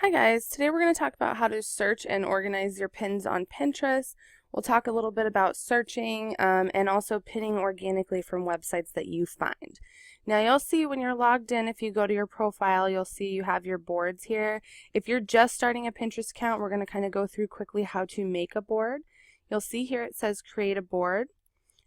Hi guys, today we're going to talk about how to search and organize your pins on Pinterest. We'll talk a little bit about searching and also pinning organically from websites that you find. Now you'll see when you're logged in, if you go to your profile, you'll see you have your boards here. If you're just starting a Pinterest account, we're going to kind of go through quickly how to make a board. You'll see here it says create a board.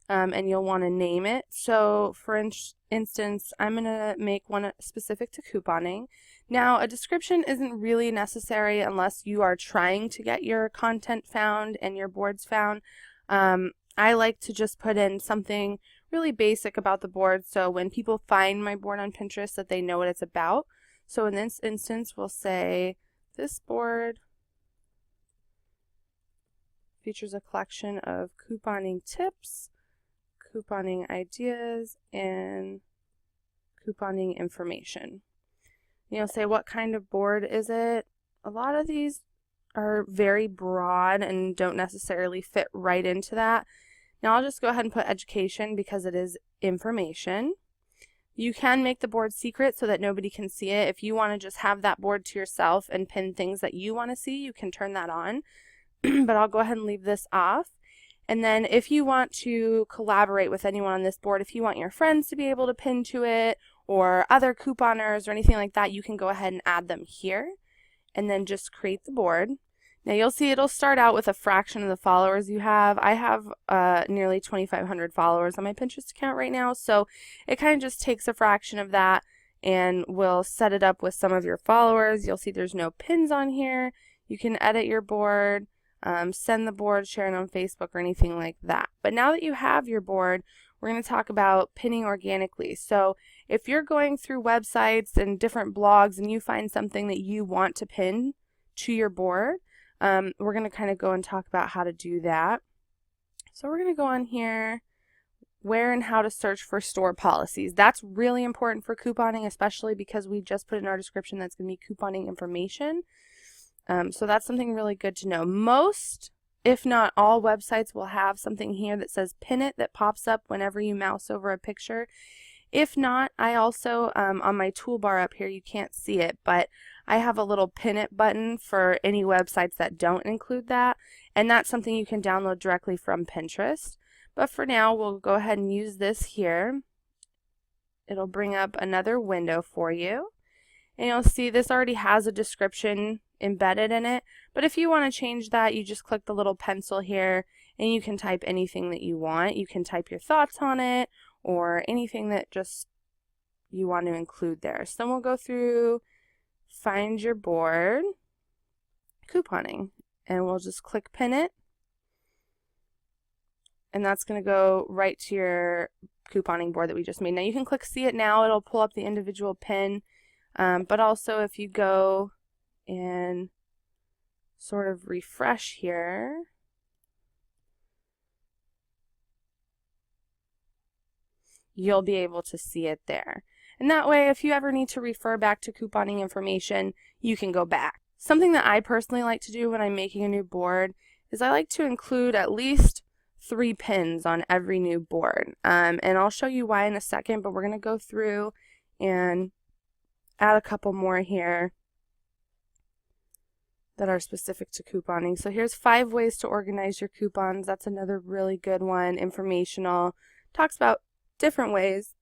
And you'll want to name it. So for instance, I'm going to make one specific to couponing. Now, a description isn't really necessary unless you are trying to get your content found and your boards found. I like to just put in something really basic about the board so when people find my board on Pinterest that they know what it's about. So in this instance, we'll say this board features a collection of couponing tips, couponing ideas, and couponing information. You'll say, what kind of board is it? A lot of these are very broad and don't necessarily fit right into that. Now I'll just go ahead and put education because it is information. You can make the board secret so that nobody can see it. If you want to just have that board to yourself and pin things that you want to see, you can turn that on. But I'll go ahead and leave this off. And then if you want to collaborate with anyone on this board, if you want your friends to be able to pin to it or other couponers or anything like that, you can go ahead and add them here and then just create the board. Now you'll see it'll start out with a fraction of the followers you have. I have nearly 2,500 followers on my Pinterest account right now, so it kind of just takes a fraction of that and we'll set it up with some of your followers. You'll see there's no pins on here. You can edit your board. Send the board, share it on Facebook or anything like that. But now that you have your board, we're going to talk about pinning organically. So if you're going through websites and different blogs and you find something that you want to pin to your board, we're going to kind of go and talk about how to do that. So we're going to go on here, where and how to search for store policies. That's really important for couponing, especially because we just put in our description that's going to be couponing information. So that's something really good to know. Most, if not all, websites will have something here that says pin it that pops up whenever you mouse over a picture. If not, I also, on my toolbar up here, you can't see it, but I have a little pin it button for any websites that don't include that, and that's something you can download directly from Pinterest. But for now, we'll go ahead and use this here. It'll bring up another window for you. And you'll see this already has a description embedded in it, but if you want to change that, you just click the little pencil here and you can type anything that you want. You can type your thoughts on it or anything that just you want to include there. So then we'll go through find your board, couponing, and we'll just click pin it, and that's going to go right to your couponing board that we just made. Now you can click see it now, it'll pull up the individual pin. But also if you go and sort of refresh here, you'll be able to see it there. And that way, if you ever need to refer back to couponing information, you can go back. Something that I personally like to do when I'm making a new board is I like to include at least 3 pins on every new board. And I'll show you why in a second, but we're going to go through and add a couple more here that are specific to couponing. So here's 5 ways to organize your coupons. That's another really good one, informational. Talks about different ways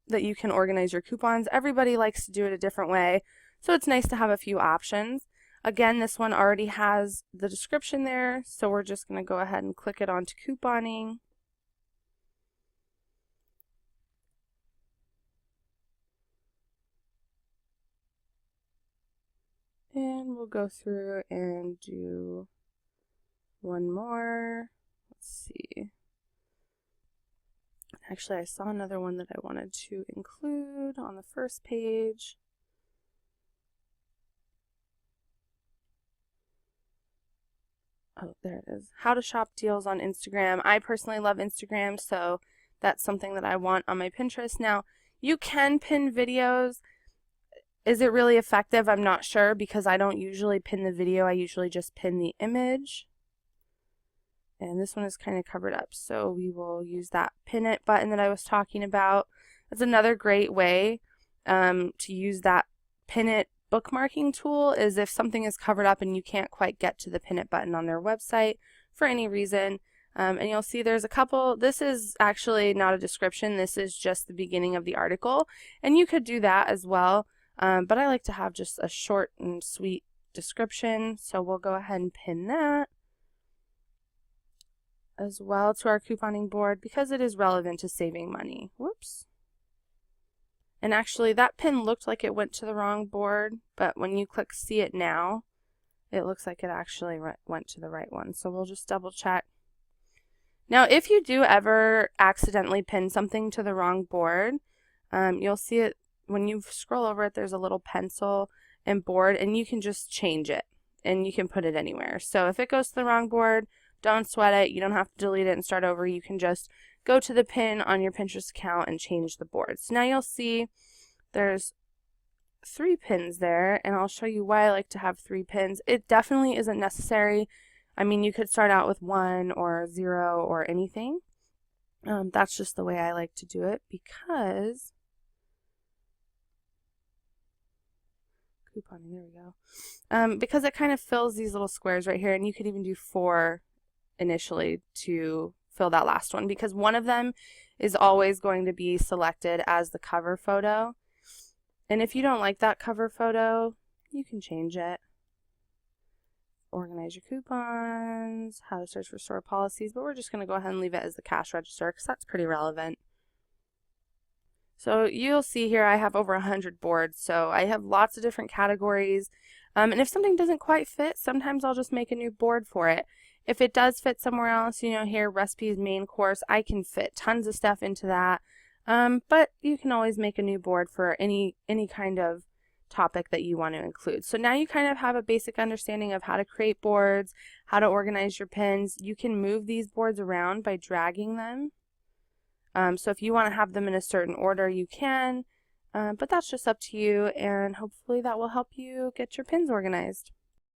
that you can organize your coupons. Everybody likes to do it a different way, so it's nice to have a few options. Again, this one already has the description there, so we're just going to go ahead and click it onto couponing. And we'll go through and do one more. Let's see. Actually, I saw another one that I wanted to include on the first page. Oh, there it is. How to shop deals on Instagram. I personally love Instagram, so that's something that I want on my Pinterest. Now, you can pin videos. Is it really effective? I'm not sure because I don't usually pin the video. I usually just pin the image. And this one is kind of covered up, so we will use that pin it button that I was talking about. That's another great way to use that pin it bookmarking tool is if something is covered up and you can't quite get to the pin it button on their website for any reason. And you'll see there's a couple. This is actually not a description. This is just the beginning of the article. And you could do that as well. But I like to have just a short and sweet description. So we'll go ahead and pin that as well to our couponing board because it is relevant to saving money. Whoops. And actually that pin looked like it went to the wrong board, but when you click see it now, it looks like it actually went to the right one. So we'll just double check. Now, if you do ever accidentally pin something to the wrong board, you'll see it when you scroll over it, there's a little pencil and board, and you can just change it and you can put it anywhere. So if it goes to the wrong board, don't sweat it. You don't have to delete it and start over. You can just go to the pin on your Pinterest account and change the board. So now you'll see there's 3 pins there, and I'll show you why I like to have 3 pins. It definitely isn't necessary. I mean, you could start out with 1 or 0 or anything. That's just the way I like to do it because couponing, there we go. Because it kind of fills these little squares right here, and you could even do 4 initially to fill that last one because one of them is always going to be selected as the cover photo. And if you don't like that cover photo, you can change it. Organize your coupons, how to search for store policies, but we're just going to go ahead and leave it as the cash register because that's pretty relevant. So you'll see here I have over 100 boards, so I have lots of different categories. And if something doesn't quite fit, sometimes I'll just make a new board for it. If it does fit somewhere else, you know, here, recipes, main course, I can fit tons of stuff into that. But you can always make a new board for any kind of topic that you want to include. So now you kind of have a basic understanding of how to create boards, how to organize your pins. You can move these boards around by dragging them. So if you want to have them in a certain order, you can, but that's just up to you, and hopefully that will help you get your pins organized.